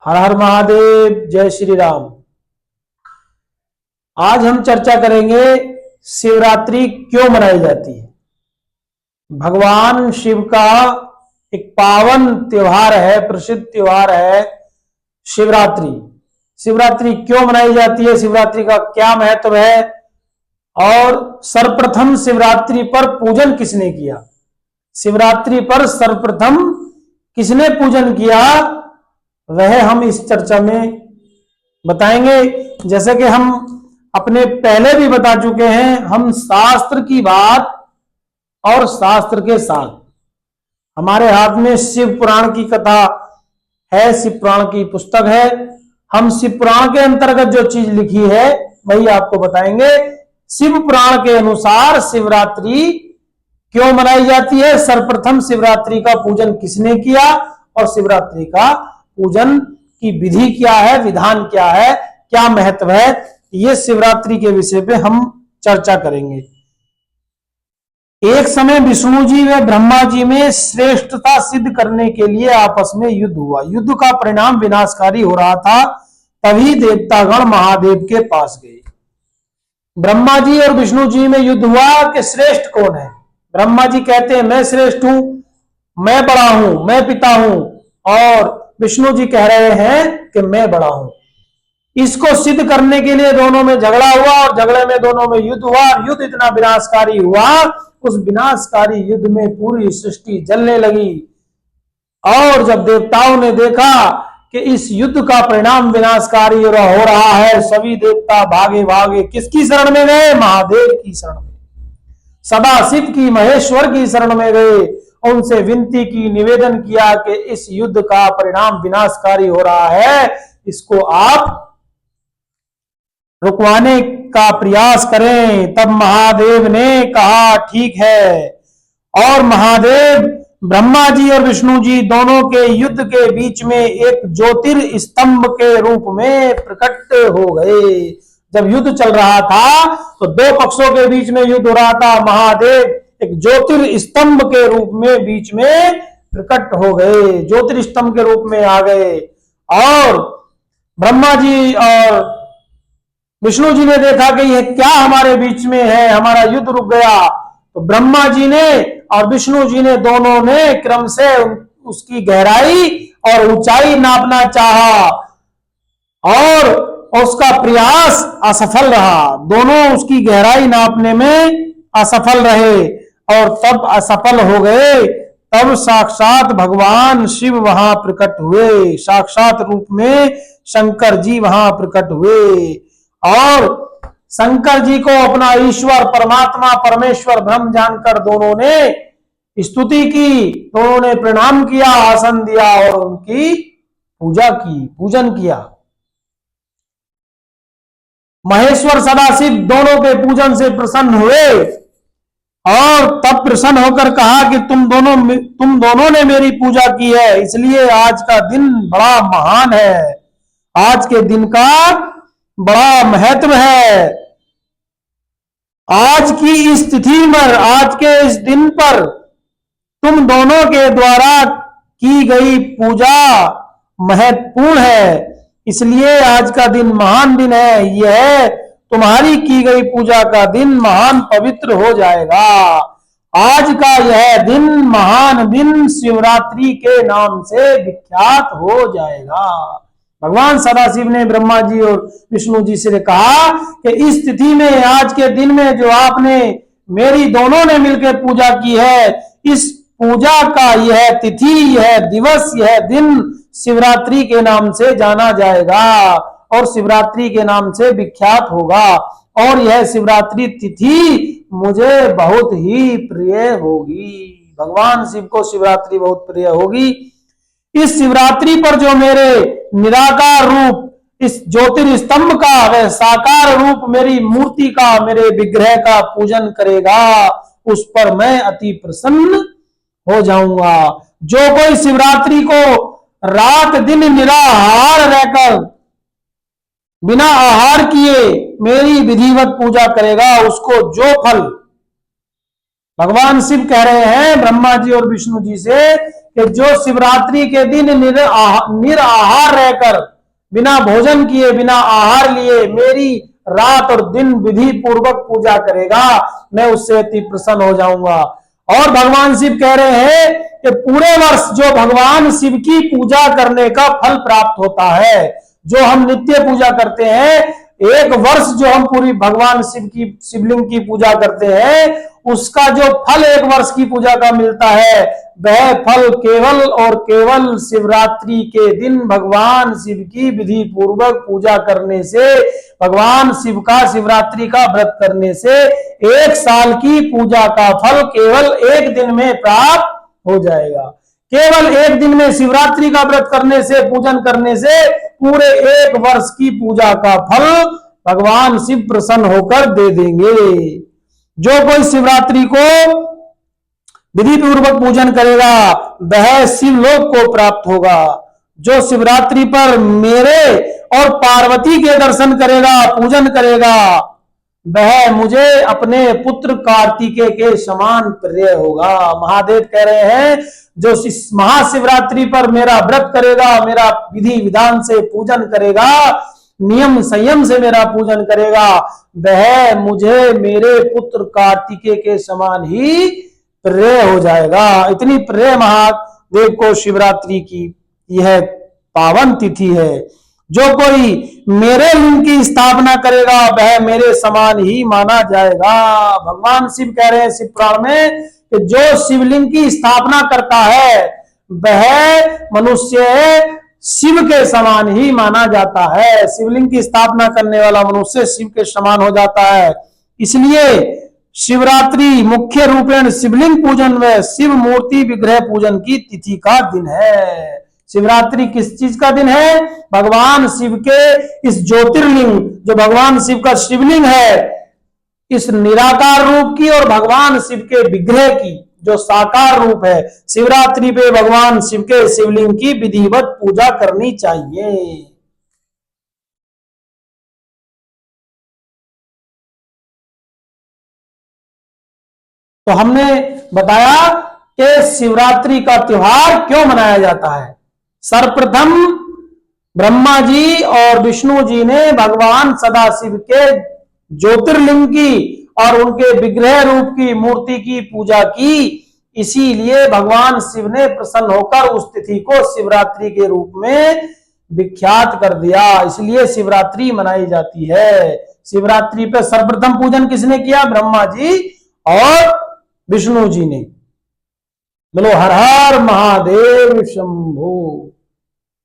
हर हर महादेव, जय श्री राम। आज हम चर्चा करेंगे शिवरात्रि क्यों मनाई जाती है। भगवान शिव का एक पावन त्योहार है, प्रसिद्ध त्योहार है शिवरात्रि। शिवरात्रि क्यों मनाई जाती है, शिवरात्रि का क्या महत्व है और सर्वप्रथम शिवरात्रि पर पूजन किसने किया, शिवरात्रि पर सर्वप्रथम किसने पूजन किया, वह हम इस चर्चा में बताएंगे। जैसे कि हम अपने पहले भी बता चुके हैं, हम शास्त्र की बात और शास्त्र के साथ, हमारे हाथ में शिव पुराण की कथा है, शिव पुराण की पुस्तक है। हम शिव पुराण के अंतर्गत जो चीज लिखी है वही आपको बताएंगे। शिव पुराण के अनुसार शिवरात्रि क्यों मनाई जाती है, सर्वप्रथम शिवरात्रि का पूजन किसने किया और शिवरात्रि का पूजन की विधि क्या है, विधान क्या है, क्या महत्व है, ये शिवरात्रि के विषय पे हम चर्चा करेंगे। एक समय विष्णु जी व ब्रह्मा जी में श्रेष्ठता सिद्ध करने के लिए आपस में युद्ध हुआ। युद्ध का परिणाम विनाशकारी हो रहा था। तभी देवतागण महादेव के पास गए। ब्रह्मा जी और विष्णु जी में युद्ध हुआ कि श्रेष्ठ कौन है। ब्रह्मा जी कहते हैं मैं श्रेष्ठ हूं, मैं बड़ा हूं, मैं पिता हूं, और विष्णु जी कह रहे हैं कि मैं बड़ा हूं। इसको सिद्ध करने के लिए दोनों में झगड़ा हुआ और झगड़े में दोनों में युद्ध हुआ और युद्ध इतना विनाशकारी हुआ, उस विनाशकारी युद्ध में पूरी सृष्टि जलने लगी। और जब देवताओं ने देखा कि इस युद्ध का परिणाम विनाशकारी हो रहा है, सभी देवता भागे भागे किसकी शरण में गए, महादेव की शरण में, सदाशिव की, महेश्वर की शरण में गए। उनसे विनती की, निवेदन किया कि इस युद्ध का परिणाम विनाशकारी हो रहा है, इसको आप रुकवाने का प्रयास करें। तब महादेव ने कहा ठीक है, और महादेव ब्रह्मा जी और विष्णु जी दोनों के युद्ध के बीच में एक ज्योतिर्स्तंभ के रूप में प्रकट हो गए। जब युद्ध चल रहा था तो दो पक्षों के बीच में युद्ध हो रहा था, महादेव एक ज्योतिर्स्तंभ के रूप में बीच में प्रकट हो गए, ज्योतिर्स्तंभ के रूप में आ गए। और ब्रह्मा जी और विष्णु जी ने देखा कि यह क्या हमारे बीच में है, हमारा युद्ध रुक गया। तो ब्रह्मा जी ने और विष्णु जी ने दोनों ने क्रम से उसकी गहराई और ऊंचाई नापना चाहा और उसका प्रयास असफल रहा। दोनों उसकी गहराई नापने में असफल रहे और तब असफल हो गए। तब साक्षात भगवान शिव वहां प्रकट हुए, साक्षात रूप में शंकर जी वहां प्रकट हुए और शंकर जी को अपना ईश्वर, परमात्मा, परमेश्वर, ब्रह्म जानकर दोनों ने स्तुति की, दोनों ने प्रणाम किया, आसन दिया और उनकी पूजा की, पूजन किया। महेश्वर सदाशिव दोनों के पूजन से प्रसन्न हुए और तब प्रसन्न होकर कहा कि तुम दोनों ने मेरी पूजा की है, इसलिए आज का दिन बड़ा महान है, आज के दिन का बड़ा महत्व है। आज की इस तिथि पर, आज के इस दिन पर तुम दोनों के द्वारा की गई पूजा महत्वपूर्ण है, इसलिए आज का दिन महान दिन है। यह तुम्हारी की गई पूजा का दिन महान पवित्र हो जाएगा। आज का यह दिन, महान दिन, शिवरात्रि के नाम से विख्यात हो जाएगा। भगवान सदाशिव ने ब्रह्मा जी और विष्णु जी से कहा कि इस तिथि में, आज के दिन में जो आपने मेरी दोनों ने मिलकर पूजा की है, इस पूजा का यह तिथि, यह दिवस, यह दिन शिवरात्रि के नाम से जाना जाएगा और शिवरात्रि के नाम से विख्यात होगा। और यह शिवरात्रि तिथि मुझे बहुत ही प्रिय होगी। भगवान शिव को शिवरात्रि बहुत प्रिय होगी। इस शिवरात्रि पर जो मेरे निराकार रूप, इस ज्योतिर्स्तंभ का, वह साकार रूप मेरी मूर्ति का, मेरे विग्रह का पूजन करेगा, उस पर मैं अति प्रसन्न हो जाऊंगा। जो कोई शिवरात्रि को रात दिन निराहार रहकर, बिना आहार किए मेरी विधिवत पूजा करेगा, उसको जो फल, भगवान शिव कह रहे हैं ब्रह्मा जी और विष्णु जी से कि जो शिवरात्रि के दिन निराहार रहकर, बिना भोजन किए, बिना आहार लिए मेरी रात और दिन विधि पूर्वक पूजा करेगा, मैं उससे अति प्रसन्न हो जाऊंगा। और भगवान शिव कह रहे हैं कि पूरे वर्ष जो भगवान शिव की पूजा करने का फल प्राप्त होता है, जो हम नित्य पूजा करते हैं, एक वर्ष जो हम पूरी भगवान शिवलिंग की पूजा करते हैं, उसका जो फल एक वर्ष की पूजा का मिलता है, वह फल केवल और केवल शिवरात्रि के दिन भगवान शिव की विधि पूर्वक पूजा करने से, भगवान शिव का शिवरात्रि का व्रत करने से एक साल की पूजा का फल केवल एक दिन में प्राप्त हो जाएगा। केवल एक दिन में शिवरात्रि का व्रत करने से, पूजन करने से पूरे एक वर्ष की पूजा का फल भगवान शिव प्रसन्न होकर दे देंगे। जो कोई शिवरात्रि को विधि पूर्वक पूजन करेगा वह शिवलोक को प्राप्त होगा। जो शिवरात्रि पर मेरे और पार्वती के दर्शन करेगा, पूजन करेगा, वह मुझे अपने पुत्र कार्तिकेय के समान प्रिय होगा। महादेव कह रहे हैं जो इस महाशिवरात्रि पर मेरा व्रत करेगा, मेरा विधि विधान से पूजन करेगा, नियम संयम से मेरा पूजन करेगा, वह मुझे मेरे पुत्र कार्तिकेय के समान ही प्रिय हो जाएगा। इतनी प्रिय महादेव को शिवरात्रि की यह पावन तिथि है। जो कोई मेरे लिंग की स्थापना करेगा वह मेरे समान ही माना जाएगा। भगवान शिव कह रहे हैं शिव पुराण में कि जो शिवलिंग की स्थापना करता है वह मनुष्य शिव के समान ही माना जाता है। शिवलिंग की स्थापना करने वाला मनुष्य शिव के समान हो जाता है। इसलिए शिवरात्रि मुख्य रूपेण शिवलिंग पूजन व शिव मूर्ति विग्रह पूजन की तिथि का दिन है। शिवरात्रि किस चीज का दिन है? भगवान शिव के इस ज्योतिर्लिंग, जो भगवान शिव का शिवलिंग है, इस निराकार रूप की और भगवान शिव के विग्रह की जो साकार रूप है, शिवरात्रि पे भगवान शिव के शिवलिंग की विधिवत पूजा करनी चाहिए। तो हमने बताया कि शिवरात्रि का त्योहार क्यों मनाया जाता है। सर्वप्रथम ब्रह्मा जी और विष्णु जी ने भगवान सदाशिव के ज्योतिर्लिंग की और उनके विग्रह रूप की मूर्ति की पूजा की, इसीलिए भगवान शिव ने प्रसन्न होकर उस तिथि को शिवरात्रि के रूप में विख्यात कर दिया। इसलिए शिवरात्रि मनाई जाती है। शिवरात्रि पे सर्वप्रथम पूजन किसने किया? ब्रह्मा जी और विष्णु जी ने। बोलो हर हर महादेव शंभो।